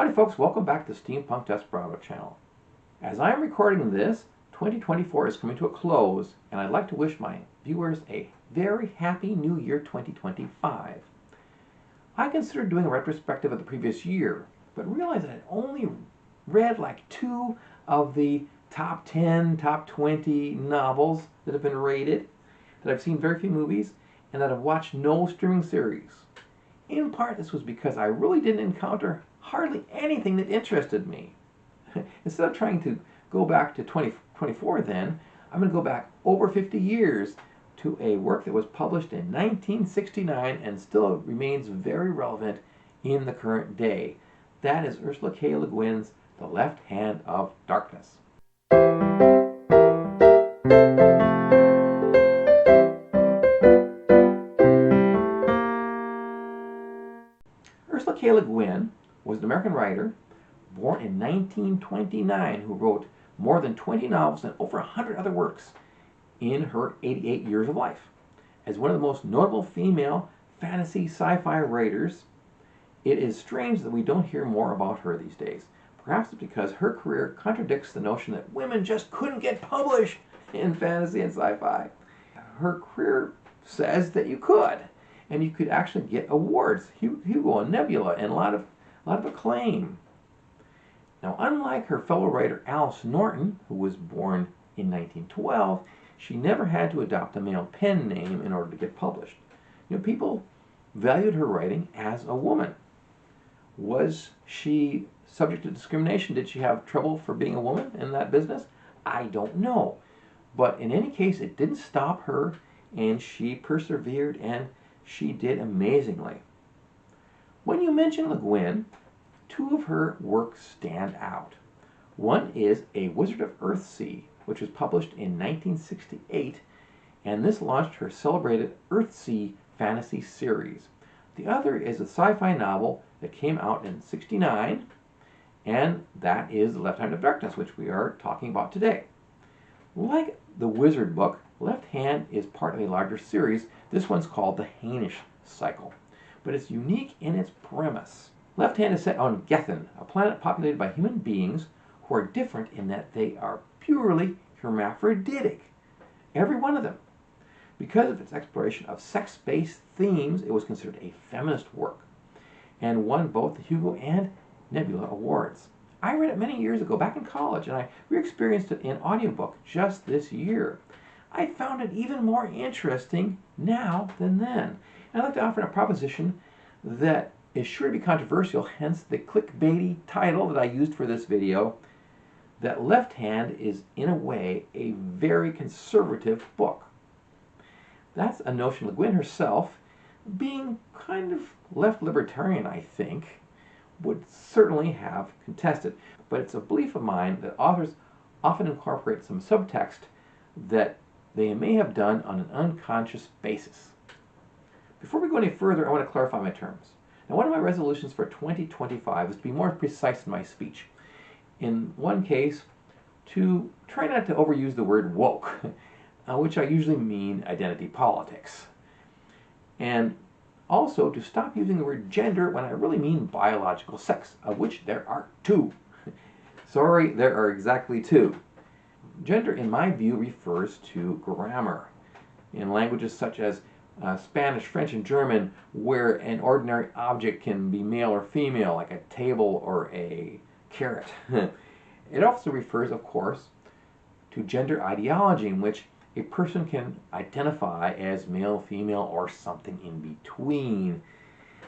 Howdy folks, welcome back to Steampunk Desperado channel. As I am recording this, 2024 is coming to a close, and I'd like to wish my viewers a very happy new year 2025. I considered doing a retrospective of the previous year, but realized that I'd only read like 2 of the top 10, top 20 novels that have been rated, that I've seen very few movies, and that I've watched no streaming series. In part, this was because I really didn't encounter hardly anything that interested me. Instead of trying to go back to 2024 then, I'm going to go back over 50 years to a work that was published in 1969 and still remains very relevant in the current day. That is Ursula K. LeGuin's The Left Hand of Darkness. Ursula K. LeGuin was an American writer born in 1929 who wrote more than 20 novels and over 100 other works in her 88 years of life. As one of the most notable female fantasy sci-fi writers, it is strange that we don't hear more about her these days. Perhaps it's because her career contradicts the notion that women just couldn't get published in fantasy and sci-fi. Her career says that you could, and you could actually get awards, Hugo and Nebula, and a lot of acclaim. Now, unlike her fellow writer Alice Norton, who was born in 1912, she never had to adopt a male pen name in order to get published. People valued her writing as a woman. Was she subject to discrimination? Did she have trouble for being a woman in that business? I don't know. But in any case, it didn't stop her, and she persevered, and she did amazingly. When you mention LeGuin, 2 of her works stand out. One is A Wizard of Earthsea, which was published in 1968, and this launched her celebrated Earthsea fantasy series. The other is a sci-fi novel that came out in '69, and that is The Left Hand of Darkness, which we are talking about today. Like the Wizard book, Left Hand is part of a larger series. This one's called the Hainish Cycle, but it's unique in its premise. Left Hand is set on Gethin, a planet populated by human beings who are different in that they are purely hermaphroditic. Every one of them. Because of its exploration of sex-based themes, it was considered a feminist work and won both the Hugo and Nebula awards. I read it many years ago, back in college, and I re-experienced it in audiobook just this year. I found it even more interesting now than then. And I'd like to offer a proposition that is sure to be controversial, hence the clickbaity title that I used for this video, that Left Hand is, in a way, a very conservative book. That's a notion LeGuin herself, being kind of left libertarian, I think, would certainly have contested. But it's a belief of mine that authors often incorporate some subtext that they may have done on an unconscious basis. Before we go any further, I want to clarify my terms. Now, one of my resolutions for 2025 is to be more precise in my speech. In one case, to try not to overuse the word woke, which I usually mean identity politics. And also to stop using the word gender when I really mean biological sex, of which there are 2. Sorry, there are exactly 2. Gender, in my view, refers to grammar. In languages such as Spanish, French, and German, where an ordinary object can be male or female, like a table or a carrot. It also refers, of course, to gender ideology, in which a person can identify as male, female, or something in between.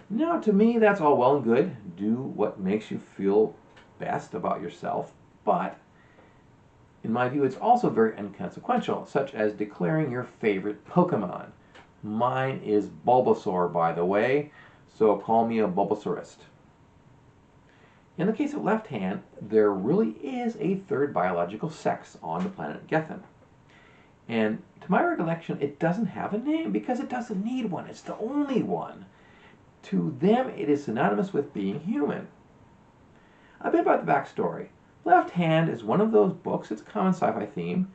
Now, to me, that's all well and good. Do what makes you feel best about yourself, but in my view, it's also very inconsequential, such as declaring your favorite Pokemon. Mine is Bulbasaur, by the way, so call me a Bulbasaurist. In the case of Left Hand, there really is a 3rd biological sex on the planet Gethin. And to my recollection, it doesn't have a name because it doesn't need one. It's the only one. To them, it is synonymous with being human. A bit about the backstory. Left Hand is one of those books, it's a common sci-fi theme,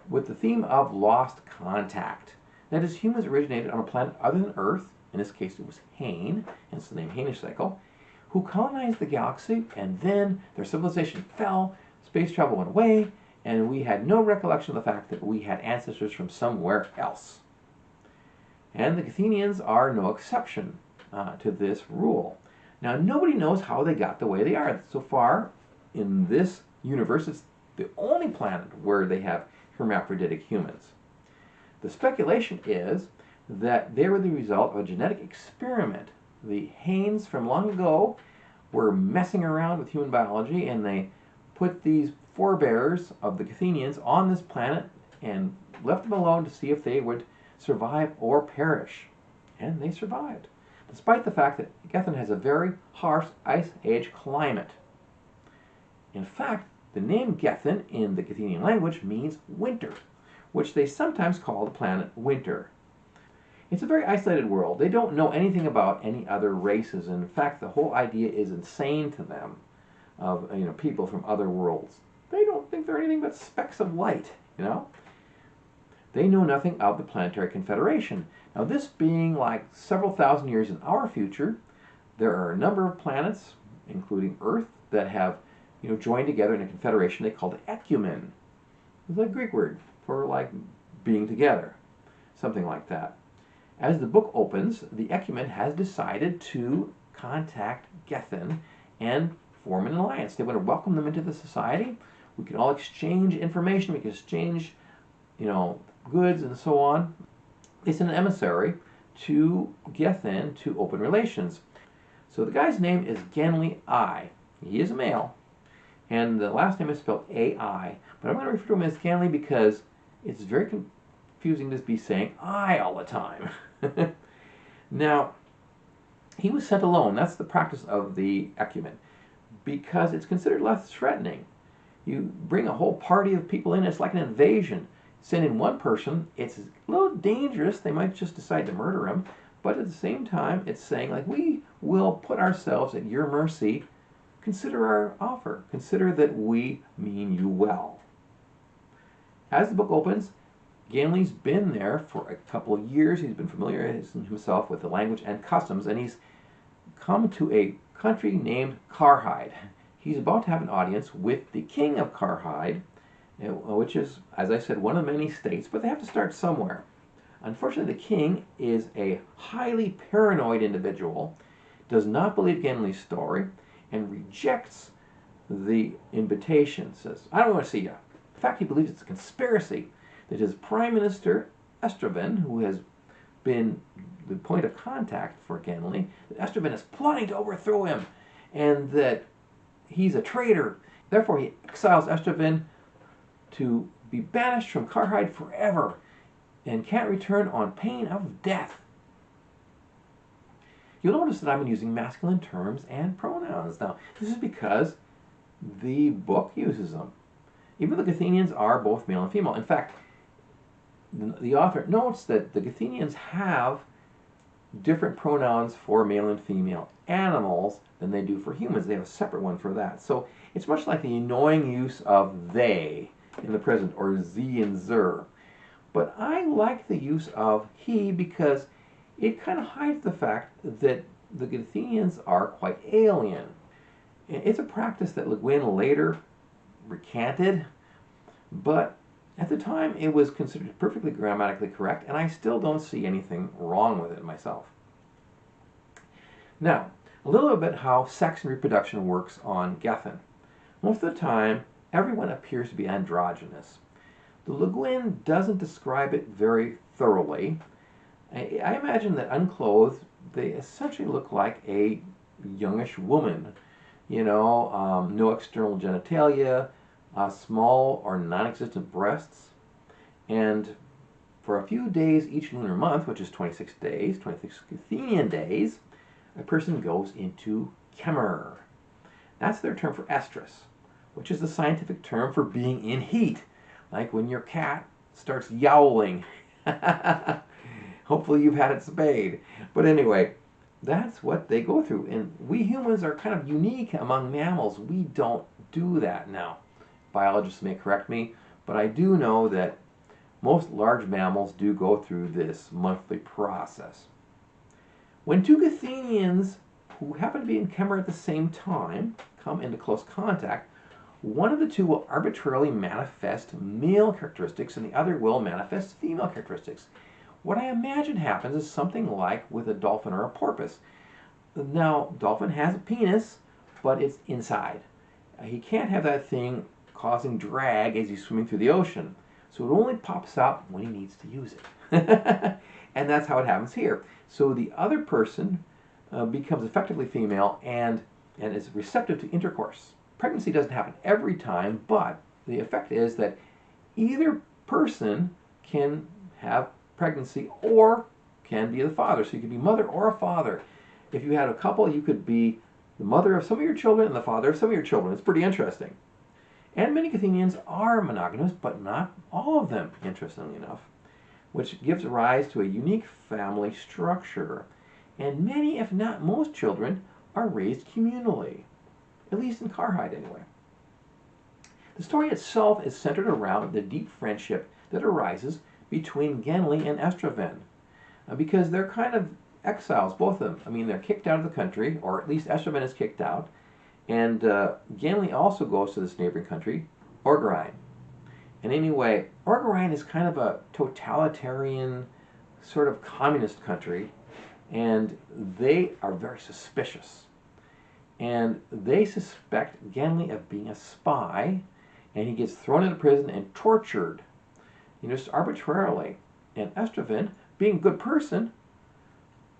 with the theme of lost contact. That is, humans originated on a planet other than Earth, in this case it was Hain, hence the name Hainish Cycle, who colonized the galaxy, and then their civilization fell, space travel went away, and we had no recollection of the fact that we had ancestors from somewhere else. And the Athenians are no exception to this rule. Now, nobody knows how they got the way they are. So far, in this universe, it's the only planet where they have hermaphroditic humans. The speculation is that they were the result of a genetic experiment. The Hanes from long ago were messing around with human biology, and they put these forebears of the Athenians on this planet and left them alone to see if they would survive or perish. And they survived, despite the fact that Gethin has a very harsh ice age climate. In fact, the name Gethin in the Athenian language means winter, which they sometimes call the planet Winter. It's a very isolated world. They don't know anything about any other races. In fact, the whole idea is insane to them of people from other worlds. They don't think they're anything but specks of light, They know nothing of the planetary confederation. Now, this being like several thousand years in our future, there are a number of planets, including Earth, that have joined together in a confederation they call the ecumen. It's a Greek word for like being together, something like that. As the book opens, the ecumen has decided to contact Gethin and form an alliance. They want to welcome them into the society. We can all exchange information. We can exchange, goods and so on. They send an emissary to Gethin to open relations. So the guy's name is Genli I. He is a male, and the last name is spelled A-I. But I'm going to refer to him as Genli because it's very confusing to be saying I all the time. Now, he was sent alone. That's the practice of the ecumen, because it's considered less threatening. You bring a whole party of people in, it's like an invasion. Sending one person, it's a little dangerous. They might just decide to murder him, but at the same time, it's saying, like, we will put ourselves at your mercy. Consider our offer. Consider that we mean you well. As the book opens, Genli's been there for a couple of years. He's been familiarizing himself with the language and customs, and he's come to a country named Karhide. He's about to have an audience with the king of Karhide, which is, as I said, one of many states, but they have to start somewhere. Unfortunately, the king is a highly paranoid individual, does not believe Genli's story, and rejects the invitation. Says, I don't want to see you. In fact, he believes it's a conspiracy, that his prime minister, Estraven, who has been the point of contact for Genli, that Estraven is plotting to overthrow him, and that he's a traitor. Therefore, he exiles Estraven to be banished from Karhide forever and can't return on pain of death. You'll notice that I've been using masculine terms and pronouns. Now, this is because the book uses them. Even the Athenians are both male and female. In fact, the author notes that the Athenians have different pronouns for male and female animals than they do for humans. They have a separate one for that. So it's much like the annoying use of they in the present, or sie and zer. But I like the use of he because it kind of hides the fact that the Athenians are quite alien. It's a practice that LeGuin later recanted, but at the time it was considered perfectly grammatically correct, and I still don't see anything wrong with it myself. Now, a little bit how sex and reproduction works on Gethin. Most of the time, everyone appears to be androgynous. The LeGuin doesn't describe it very thoroughly. I imagine that unclothed, they essentially look like a youngish woman. No external genitalia, small or non-existent breasts, and for a few days each lunar month, which is 26 days, 26 Athenian days, a person goes into Kemer. That's their term for estrus, which is the scientific term for being in heat, like when your cat starts yowling. Hopefully you've had it spayed. But anyway, that's what they go through. And we humans are kind of unique among mammals. We don't do that now. Biologists may correct me, but I do know that most large mammals do go through this monthly process. When two Athenians who happen to be in camera at the same time come into close contact, one of the two will arbitrarily manifest male characteristics and the other will manifest female characteristics. What I imagine happens is something like with a dolphin or a porpoise. Now, dolphin has a penis, but it's inside. He can't have that thing causing drag as he's swimming through the ocean. So it only pops out when he needs to use it. And that's how it happens here. So the other person becomes effectively female and is receptive to intercourse. Pregnancy doesn't happen every time, but the effect is that either person can have pregnancy or can be the father. So you could be mother or a father. If you had a couple, you could be the mother of some of your children and the father of some of your children. It's pretty interesting. And many Athenians are monogamous, but not all of them, interestingly enough, which gives rise to a unique family structure. And many, if not most children, are raised communally, at least in Karhide anyway. The story itself is centered around the deep friendship that arises between Genli and Estraven, because they're kind of exiles, both of them. I mean, they're kicked out of the country, or at least Estraven is kicked out, and Genli also goes to this neighboring country, Orgarine. And anyway, Orgarine is kind of a totalitarian, sort of communist country, and they are very suspicious. And they suspect Genli of being a spy, and he gets thrown into prison and tortured, just arbitrarily. And Estraven, being a good person,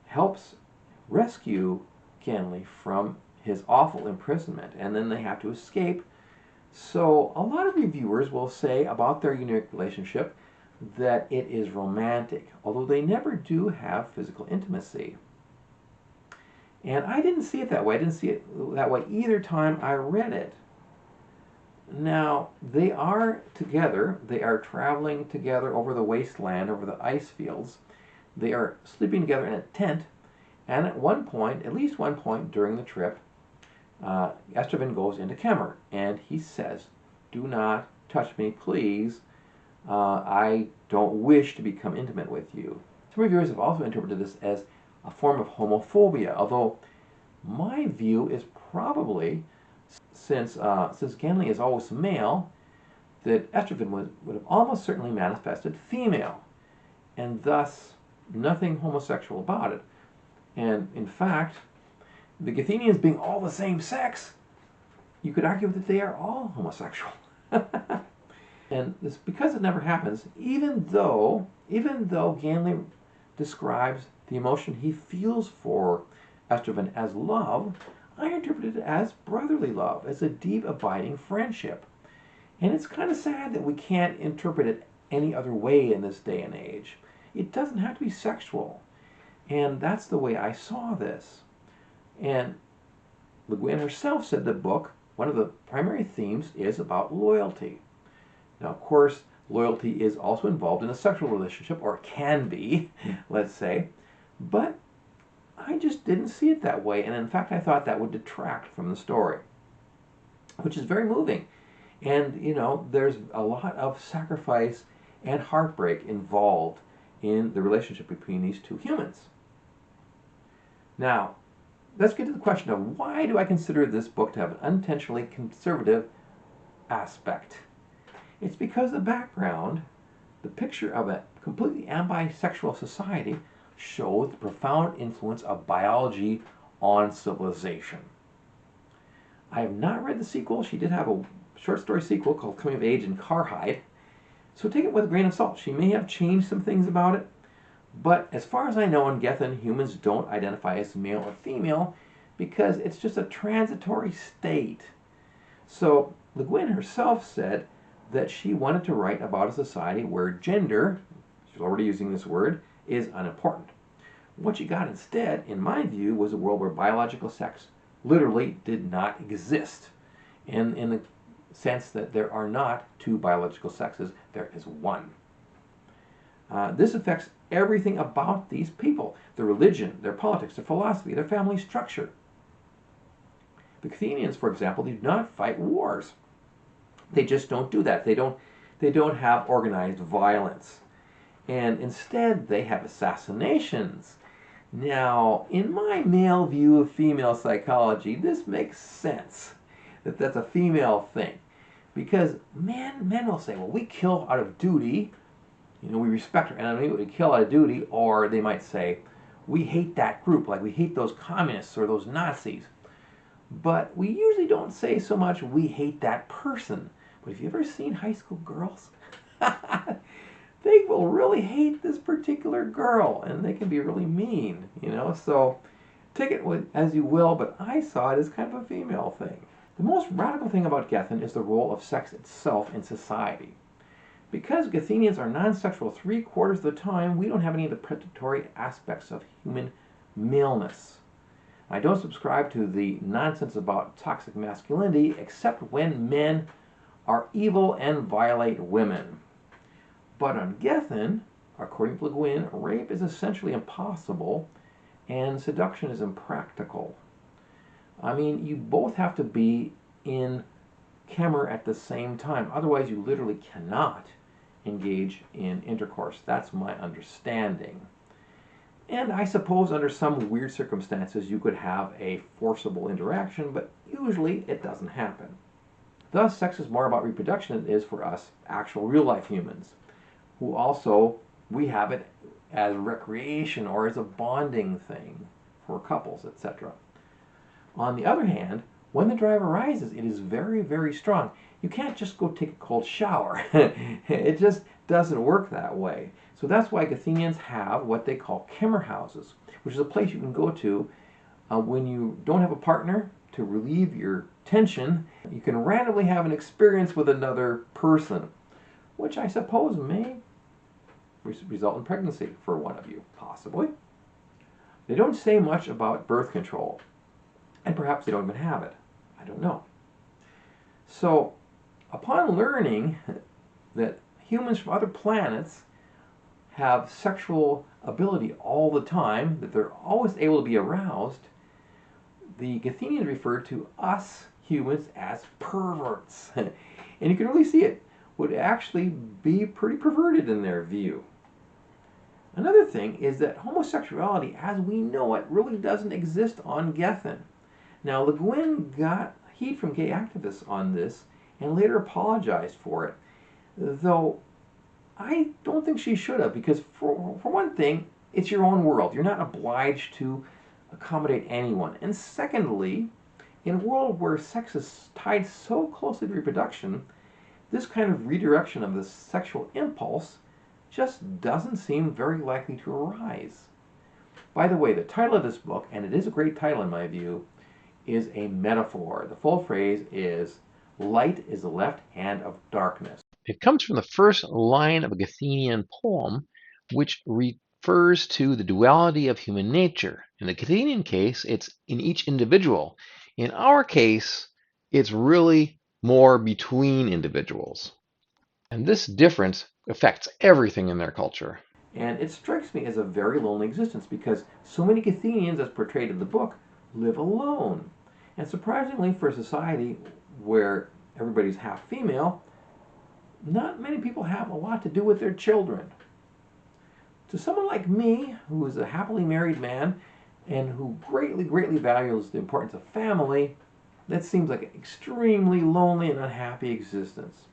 helps rescue Genli from his awful imprisonment, and then they have to escape. So a lot of reviewers will say about their unique relationship that it is romantic, although they never do have physical intimacy. And I didn't see it that way. I didn't see it that way either time I read it. Now, they are together. They are traveling together over the wasteland, over the ice fields. They are sleeping together in a tent. And at one point, at least one point during the trip, Estraven goes into Kemer, and he says, "Do not touch me, please. I don't wish to become intimate with you." Some reviewers have also interpreted this as a form of homophobia, although my view is probably, since Genli is always male, that Estraven would have almost certainly manifested female, and thus nothing homosexual about it. And in fact, the Athenians being all the same sex, you could argue that they are all homosexual. And this, because it never happens, even though Genli describes the emotion he feels for Estraven as love, I interpret it as brotherly love, as a deep, abiding friendship. And it's kind of sad that we can't interpret it any other way in this day and age. It doesn't have to be sexual. And that's the way I saw this. And LeGuin herself said the book, one of the primary themes is about loyalty. Now, of course, loyalty is also involved in a sexual relationship, or can be, let's say, but I just didn't see it that way, and in fact, I thought that would detract from the story, which is very moving. And, there's a lot of sacrifice and heartbreak involved in the relationship between these two humans. Now, let's get to the question of why do I consider this book to have an unintentionally conservative aspect? It's because the background, the picture of a completely ambisexual society, shows the profound influence of biology on civilization. I have not read the sequel. She did have a short story sequel called Coming of Age in Karhide, so take it with a grain of salt. She may have changed some things about it, but as far as I know, in Gethin, humans don't identify as male or female because it's just a transitory state. So LeGuin herself said that she wanted to write about a society where gender, she's already using this word, is unimportant. What she got instead, in my view, was a world where biological sex literally did not exist. In the sense that there are not two biological sexes, there is one. This affects everything about these people: their religion, their politics, their philosophy, their family structure. The Athenians, for example, do not fight wars. They just don't do that. They don't have organized violence. And instead, they have assassinations. Now, in my male view of female psychology, this makes sense that that's a female thing. Because men will say, well, we kill out of duty, we respect our enemy, we kill out of duty, or they might say, we hate that group, like we hate those communists or those Nazis. But we usually don't say so much, we hate that person. But have you ever seen high school girls? They will really hate this particular girl, and they can be really mean. So take it as you will, but I saw it as kind of a female thing. The most radical thing about Gethin is the role of sex itself in society. Because Gethinians are non-sexual 3/4 of the time, we don't have any of the predatory aspects of human maleness. I don't subscribe to the nonsense about toxic masculinity, except when men are evil and violate women. But on Gethin, according to LeGuin, rape is essentially impossible and seduction is impractical. I mean, you both have to be in camera at the same time. Otherwise, you literally cannot engage in intercourse. That's my understanding. And I suppose under some weird circumstances you could have a forcible interaction, but usually it doesn't happen. Thus, sex is more about reproduction than it is for us actual real-life humans, who also, we have it as recreation or as a bonding thing for couples, etc. On the other hand, when the drive arises, it is very, very strong. You can't just go take a cold shower. It just doesn't work that way. So that's why Gethinians have what they call kimmer houses, which is a place you can go to when you don't have a partner to relieve your tension. You can randomly have an experience with another person, which I suppose may result in pregnancy for one of you, possibly. They don't say much about birth control, and perhaps they don't even have it. I don't know. So, upon learning that humans from other planets have sexual ability all the time, that they're always able to be aroused, the Gethinians refer to us humans as perverts. And you can really see it would actually be pretty perverted in their view. Another thing is that homosexuality as we know it really doesn't exist on Gethin. Now, LeGuin got heat from gay activists on this and later apologized for it, though I don't think she should have, because for one thing, it's your own world. You're not obliged to accommodate anyone. And secondly, in a world where sex is tied so closely to reproduction, this kind of redirection of the sexual impulse just doesn't seem very likely to arise. By the way, the title of this book, and it is a great title in my view, is a metaphor. The full phrase is, "Light is the left hand of darkness." It comes from the first line of a Gethinian poem, which refers to the duality of human nature. In the Gethinian case, it's in each individual. In our case, it's really more between individuals. And this difference affects everything in their culture. And it strikes me as a very lonely existence because so many Gethinians, as portrayed in the book, live alone. And surprisingly, for a society where everybody's half female, not many people have a lot to do with their children. To someone like me, who is a happily married man and who greatly, greatly values the importance of family, that seems like an extremely lonely and unhappy existence.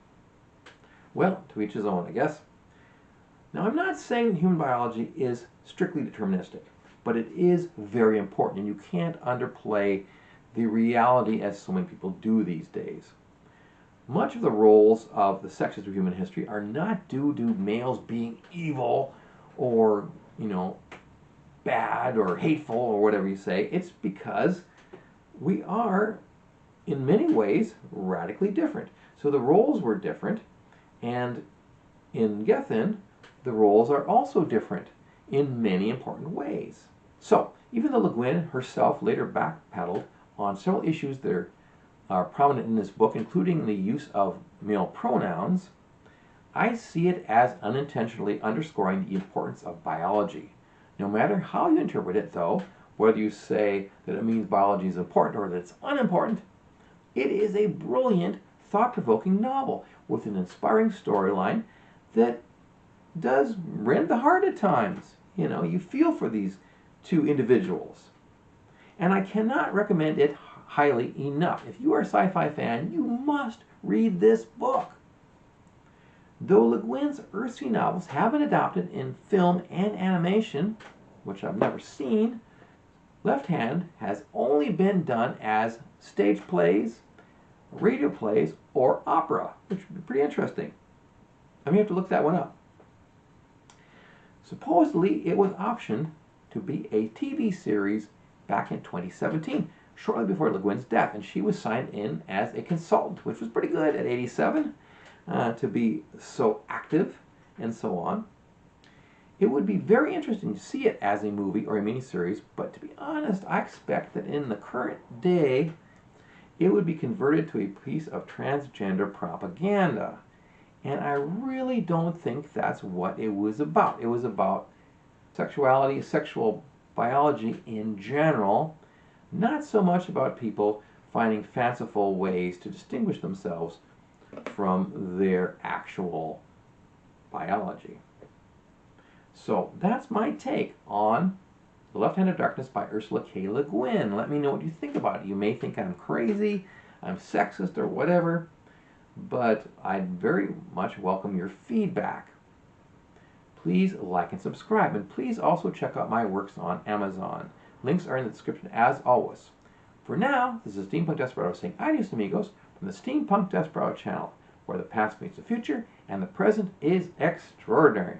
Well, to each his own, I guess. Now, I'm not saying human biology is strictly deterministic, but it is very important, and you can't underplay the reality as so many people do these days. Much of the roles of the sexes of human history are not due to males being evil or, bad or hateful or whatever you say. It's because we are, in many ways, radically different. So the roles were different, and in Gethin, the roles are also different in many important ways. So, even though LeGuin herself later backpedaled on several issues that are prominent in this book, including the use of male pronouns, I see it as unintentionally underscoring the importance of biology. No matter how you interpret it, though, whether you say that it means biology is important or that it's unimportant, it is a brilliant, thought-provoking novel with an inspiring storyline that does rend the heart at times. You feel for these to individuals. And I cannot recommend it highly enough. If you are a sci-fi fan, you must read this book. Though Le Guin's earthly novels have been adapted in film and animation, which I've never seen, Left Hand has only been done as stage plays, radio plays, or opera, which would be pretty interesting. I mean, you have to look that one up. Supposedly, it was optioned to be a TV series back in 2017, shortly before Le Guin's death, and she was signed in as a consultant, which was pretty good at 87, to be so active and so on. It would be very interesting to see it as a movie or a miniseries, but to be honest, I expect that in the current day, it would be converted to a piece of transgender propaganda. And I really don't think that's what it was about. It was about sexuality, sexual biology in general, not so much about people finding fanciful ways to distinguish themselves from their actual biology. So that's my take on The Left Hand of Darkness by Ursula K. Le Guin. Let me know what you think about it. You may think I'm crazy, I'm sexist, or whatever, but I'd very much welcome your feedback. Please like and subscribe, and please also check out my works on Amazon. Links are in the description as always. For now, this is Steampunk Desperado saying adios amigos from the Steampunk Desperado channel, where the past meets the future and the present is extraordinary.